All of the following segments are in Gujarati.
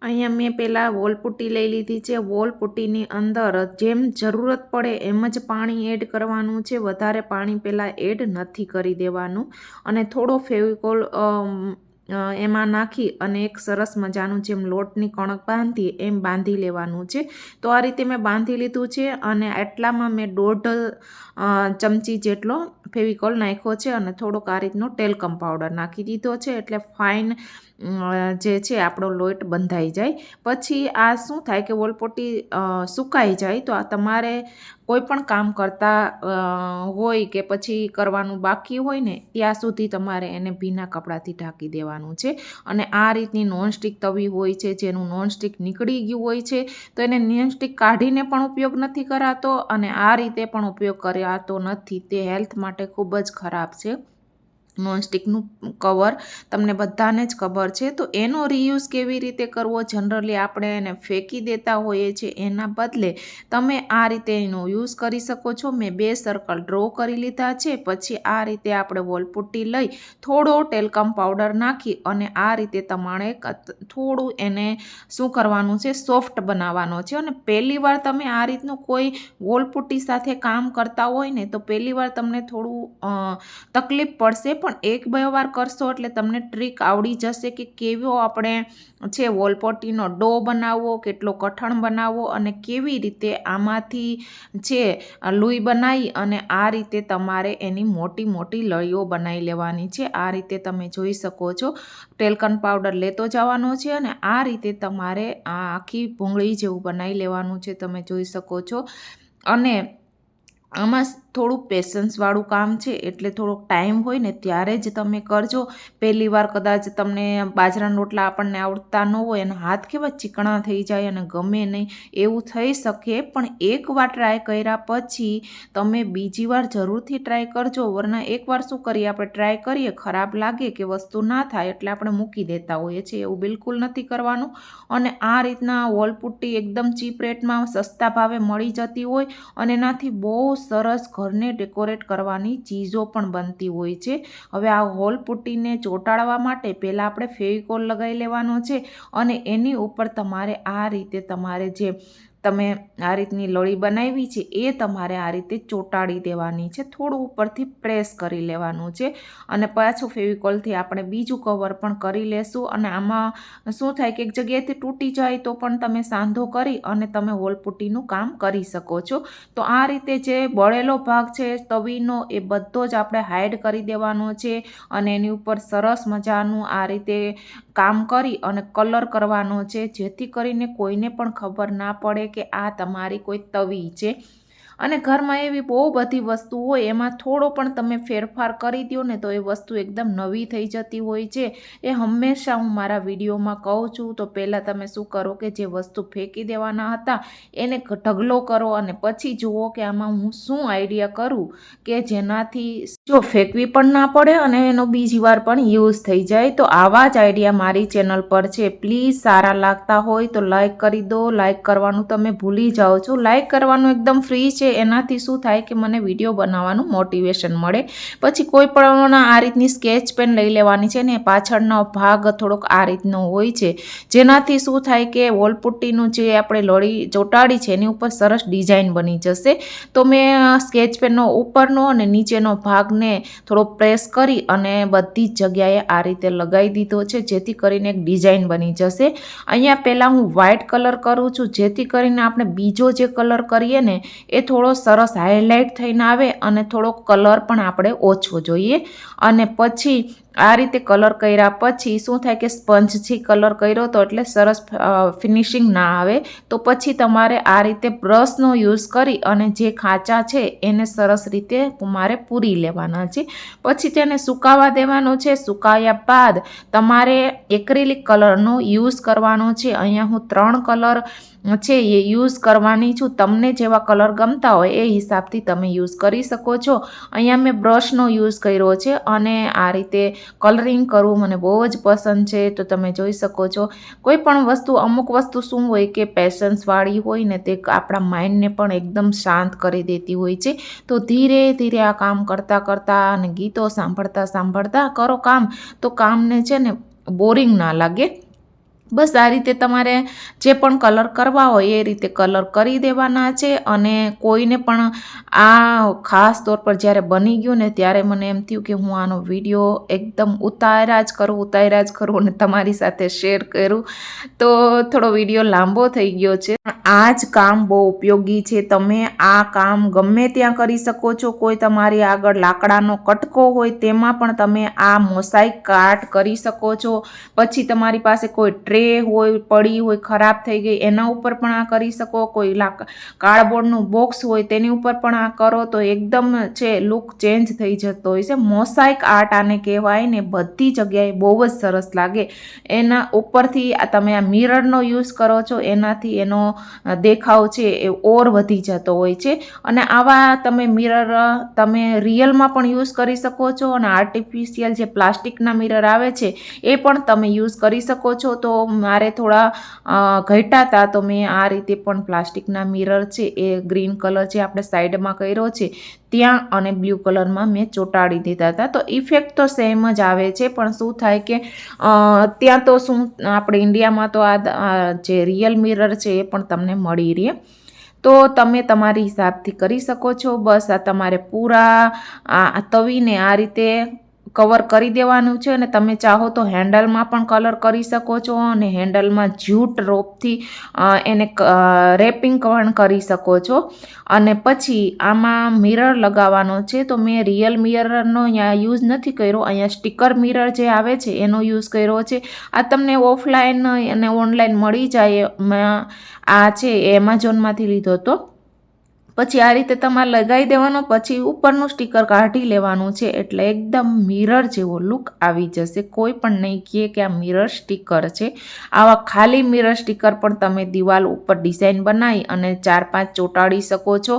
અહીંયા મેં પહેલાં વોલ પુટ્ટી લઈ લીધી છે. વોલ પુટ્ટીની અંદર જેમ જરૂરત પડે એમ જ પાણી એડ કરવાનું છે. વધારે પાણી પહેલાં એડ નથી કરી દેવાનું. અને થોડો ફેવિકોલ એમાં નાખી અને એક સરસ મજાનું જેમ લોટની કણક બાંધીએ એમ બાંધી લેવાનું છે. તો આ રીતે મેં બાંધી લીધું છે. અને આટલામાં મેં 1.5 ચમચી જેટલો ફેવિકોલ નાખ્યો છે અને થોડોક આ રીતનો ટેલ્કમ પાવડર નાખી દીધો છે. એટલે ફાઇન જે છે આપણો લોટ બંધાઈ જાય. પછી આ શું થાય કે વોલપટ્ટી સુકાઈ જાય તો આ તમારે કોઈ પણ કામ કરતા હોય કે પછી કરવાનું બાકી હોય ને ત્યાં સુધી તમારે એને ભીના કપડાથી ઢાંકી દેવાનું છે. અને આ રીતની નોનસ્ટિક તવી હોય છે જેનું નોનસ્ટિક નીકળી ગયું હોય છે તો એને નોનસ્ટિક કાઢીને પણ ઉપયોગ નથી કરાતો અને આ રીતે પણ ઉપયોગ કરાતો નથી. તે હેલ્થ માટે ખૂબ જ ખરાબ છે. નોનસ્ટિકનું કવર તમને બધાને જ ખબર છે. તો એનો રીયુઝ કેવી રીતે કરવો, જનરલી આપણે એને ફેંકી દેતા હોઈએ છીએ એના બદલે તમે આ રીતે એનો યુઝ કરી શકો છો. મેં 2 સર્કલ ડ્રો કરી લીધા છે. પછી આ રીતે આપણે વોલપુટ્ટી લઈ થોડો ટેલ્કમ પાવડર નાખી અને આ રીતે તમારે થોડું એને શું કરવાનું છે, સોફ્ટ બનાવવાનો છે. અને પહેલી વાર તમે આ રીતનું કોઈ વોલપુટ્ટી સાથે કામ કરતા હોય ને તો પહેલી વાર તમને થોડું તકલીફ પડશે, પણ 1-2 વાર કરશો એટલે તમને ટ્રીક આવડી જશે કે કેવો આપણે છે વોલપટ્ટીનો ડો બનાવવો, કેટલો કઠણ બનાવવો અને કેવી રીતે આમાંથી છે લુઈ બનાવી અને આ રીતે તમારે એની મોટી મોટી લળીઓ બનાવી લેવાની છે. આ રીતે તમે જોઈ શકો છો ટેલ્કમ પાવડર લેતો જવાનો છે અને આ રીતે તમારે આ આખી ભૂંગળી જેવું બનાવી લેવાનું છે. તમે જોઈ શકો છો. અને આમાં થોડું પેશન્સવાળું કામ છે એટલે થોડોક ટાઈમ હોય ને ત્યારે જ તમે કરજો. પહેલી વાર કદાચ તમને બાજરાના રોટલા આપણને આવડતા ન હોય અને હાથ કેવા ચીકણા થઈ જાય અને ગમે નહીં એવું થઈ શકે, પણ એકવાર ટ્રાય કર્યા પછી તમે બીજી વાર જરૂરથી ટ્રાય કરજો. વરના એકવાર શું કરીએ આપણે ટ્રાય કરીએ, ખરાબ લાગે કે વસ્તુ ના થાય એટલે આપણે મૂકી દેતા હોઈએ છીએ. એવું બિલકુલ નથી કરવાનું. અને આ રીતના વોલપુટ્ટી એકદમ ચીપ રેટમાં સસ્તા ભાવે મળી જતી હોય અને એનાથી બહુ સરસ ઘરને ડેકોરેટ કરવાની ચીજો પણ બનતી હોય છે. હવે આ વોલપુટ્ટીને ચોંટાડવા માટે પહેલાં આપણે ફેવિકોલ લગાવી લેવાનો છે અને એની ઉપર તમારે આ રીતે તમારે જે તમે આ રીતની લળી બનાવી છે એ તમારે આ રીતે ચોંટાડી દેવાની છે. થોડું ઉપરથી પ્રેસ કરી લેવાનું છે અને પાછું ફેવિકોલથી આપણે બીજું કવર પણ કરી લેશું. અને આમાં શું થાય કે એક જગ્યાએથી તૂટી જાય તો પણ તમે સાંધો કરી અને તમે વોલપુટ્ટીનું કામ કરી શકો છો. તો આ રીતે જે બળેલો ભાગ છે તવીનો એ બધો જ આપણે હાઈડ કરી દેવાનો છે અને એની ઉપર સરસ મજાનું આ રીતે કામ કરી અને કલર કરવાનો છે, જેથી કરીને કોઈને પણ ખબર ના પડે કે આ તમારી કોઈ તવી છે. અને ઘરમાં એવી બહુ બધી વસ્તુ હોય એમાં થોડો પણ તમે ફેરફાર કરી દો ને તો એ વસ્તુ એકદમ નવી થઈ જતી હોય છે. એ હંમેશા હું મારા વિડીયોમાં કહું છું. તો પહેલાં તમે શું કરો કે જે વસ્તુ ફેંકી દેવાના હતા એને ઢગલો કરો અને પછી જુઓ કે આમાં હું શું આઈડિયા કરું કે જેનાથી જો ફેંકવી પણ ના પડે અને એનો બીજી વાર પણ યુઝ થઈ જાય. તો આવા જ આઈડિયા મારી ચેનલ પર છે. પ્લીઝ સારા લાગતા હોય તો લાઈક કરી દો. લાઈક કરવાનું તમે ભૂલી જાઓ છો. લાઈક કરવાનું એકદમ ફ્રી છે. એનાથી શું થાય કે મને વિડીયો બનાવવાનું મોટિવેશન મળે. પછી કોઈ પણ આ રીતની સ્કેચ પેન લઈ લેવાની છે ને પાછળનો ભાગ થોડોક આ રીતનો હોય છે, જેનાથી શું થાય કે વોલપુટ્ટીનું જે આપણે લળી ચોંટાડી છે એની ઉપર સરસ ડિઝાઇન બની જશે. તો મેં સ્કેચ પેનનો ઉપરનો અને નીચેનો ભાગને થોડો પ્રેસ કરી અને બધી જ જગ્યાએ આ રીતે લગાવી દીધો છે, જેથી કરીને એક ડિઝાઇન બની જશે. અહીંયા પહેલાં હું વ્હાઇટ કલર કરું છું જેથી કરીને આપણે બીજો જે કલર કરીએ ને એ થોડો સરસ હાઇલાઇટ થઈને આવે અને થોડો કલર પણ આપણે ઓછો જોઈએ. અને પછી આ રીતે કલર કર્યા પછી શું થાય કે સ્પંજથી કલર કર્યો તો એટલે સરસ ફિનિશિંગ ના આવે. તો પછી તમારે આ રીતે બ્રશનો યુઝ કરી અને જે ખાંચા છે એને સરસ રીતે મારે પૂરી લેવાના છે. પછી તેને સુકાવા દેવાનો છે. સુકાયા બાદ તમારે એક્રિલિક કલરનો યુઝ કરવાનો છે. અહીંયા હું 3 કલર છે એ યુઝ કરવાની છું. તમને જેવા કલર ગમતા હોય એ હિસાબથી તમે યુઝ કરી શકો છો. અહીંયા મેં બ્રશનો યુઝ કર્યો છે અને આ રીતે કલરિંગ કરવું મને બહુ જ પસંદ છે. તો તમે જોઈ શકો છો કોઈ પણ વસ્તુ, અમુક વસ્તુ શું હોય કે પેશન્સવાળી હોય ને તે આપણા માઇન્ડને પણ એકદમ શાંત કરી દેતી હોય છે. તો ધીરે ધીરે આ કામ કરતાં કરતાં અને ગીતો સાંભળતા સાંભળતા કરો કામ, તો કામને છે ને બોરિંગ ના લાગે. બસ આ રીતે તમારે જે પણ કલર કરવા હોય એ રીતે કલર કરી દેવાના છે. અને કોઈને પણ આ ખાસ તौर પર જ્યારે બની ગયું ને ત્યારે મને એમ થયું કે હું આનો વિડીયો એકદમ ઉતાર્યા જ કરું અને તમારી સાથે શેર કરું. તો થોડો વિડીયો લાંબો થઈ ગયો છે. આ જ કામ બહુ ઉપયોગી છે. તમે આ કામ ગમે ત્યાં કરી શકો છો. કોઈ તમારી આગળ લાકડાનો કટકો હોય તેમાં પણ તમે આ મોસાઈક આર્ટ કરી શકો છો. પછી તમારી પાસે કોઈ ટ્રે હોય પડી હોય ખરાબ થઈ ગઈ એના ઉપર પણ આ કરી શકો. કોઈ કાર્ડબોર્ડનું બોક્સ હોય તેની ઉપર પણ આ કરો તો એકદમ છે લુક ચેન્જ થઈ જતો હોય છે. મોસાઈક આર્ટ આને કહેવાય ને બધી જગ્યાએ બહુ જ સરસ લાગે. એના ઉપરથી તમે આ મિરરનો યુઝ કરો છો એનાથી એનો દેખાવ છે એ ઓર વધી જતો હોય છે. અને આવા તમે મિરર તમે રિયલમાં પણ યુઝ કરી શકો છો અને આર્ટિફિશિયલ જે પ્લાસ્ટિકના મિરર આવે છે એ પણ તમે યુઝ કરી શકો છો. તો મારે થોડા ઘટ્યા હતા તો મેં આ રીતે પણ પ્લાસ્ટિકના મિરર છે એ ગ્રીન કલર જે આપણે સાઈડમાં કર્યો છે ત્યાં અને બ્લુ કલરમાં મેં ચોંટાડી દીધા હતા. તો ઇફેક્ટ તો સેમ જ આવે છે પણ શું થાય કે ત્યાં તો શું આપણે ઇન્ડિયામાં તો આ જે રિયલ મિરર છે એ પણ તમને મળી રહે. તો તમે તમારી હિસાબથી કરી શકો છો. બસ આ તમારે પૂરા આ તવીને આ રીતે કવર કરી દેવાનું છે. અને તમે ચાહો તો હેન્ડલમાં પણ કલર કરી શકો છો અને હેન્ડલમાં જ્યુટ રોપથી એને રેપિંગ પણ કરી શકો છો. અને પછી આમાં મિરર લગાવવાનો છે. તો મેં રિયલ મિરરનો અહીંયા યુઝ નથી કર્યો, અહીંયા સ્ટીકર મિરર જે આવે છે એનો યુઝ કર્યો છે. આ તમને ઓફલાઈન અને ઓનલાઈન મળી જાય. આ છે એમેઝોનમાંથી લીધો હતો. પછી આ રીતે તમારે લગાવી દેવાનો. પછી ઉપરનું સ્ટીકર કાઢી લેવાનું છે એટલે એકદમ મિરર જેવો લુક આવી જશે. કોઈ પણ નહીં કહે કે આ મિરર સ્ટીકર છે. આવા ખાલી મિરર સ્ટીકર પણ તમે દિવાલ ઉપર ડિઝાઇન બનાવી અને 4-5 ચોંટાડી શકો છો.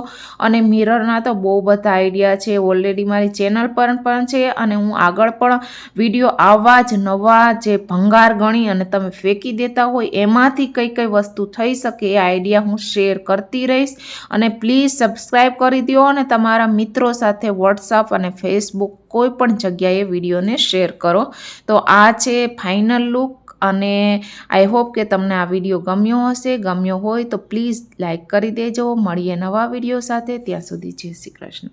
અને મિરરના તો બહુ બધા આઈડિયા છે. ઓલરેડી મારી ચેનલ પર પણ છે અને હું આગળ પણ વિડીયો આવા જ નવા જે ભંગાર ગણી અને તમે ફેંકી દેતા હોય એમાંથી કઈ વસ્તુ થઈ શકે એ આઈડિયા હું શેર કરતી રહીશ. અને પ્લીઝ સબસ્ક્રાઈબ કરી દો અને તમારા મિત્રો સાથે વોટ્સઅપ અને ફેસબુક કોઈ પણ જગ્યાએ વિડીયોને શેર કરો. તો આ છે ફાઇનલ લુક. અને આઈ હોપ કે તમને આ વિડીયો ગમ્યો હશે. ગમ્યો હોય તો પ્લીઝ લાઈક કરી દેજો. મળીએ નવા વિડીયો સાથે. ત્યાં સુધી જય શ્રી કૃષ્ણ.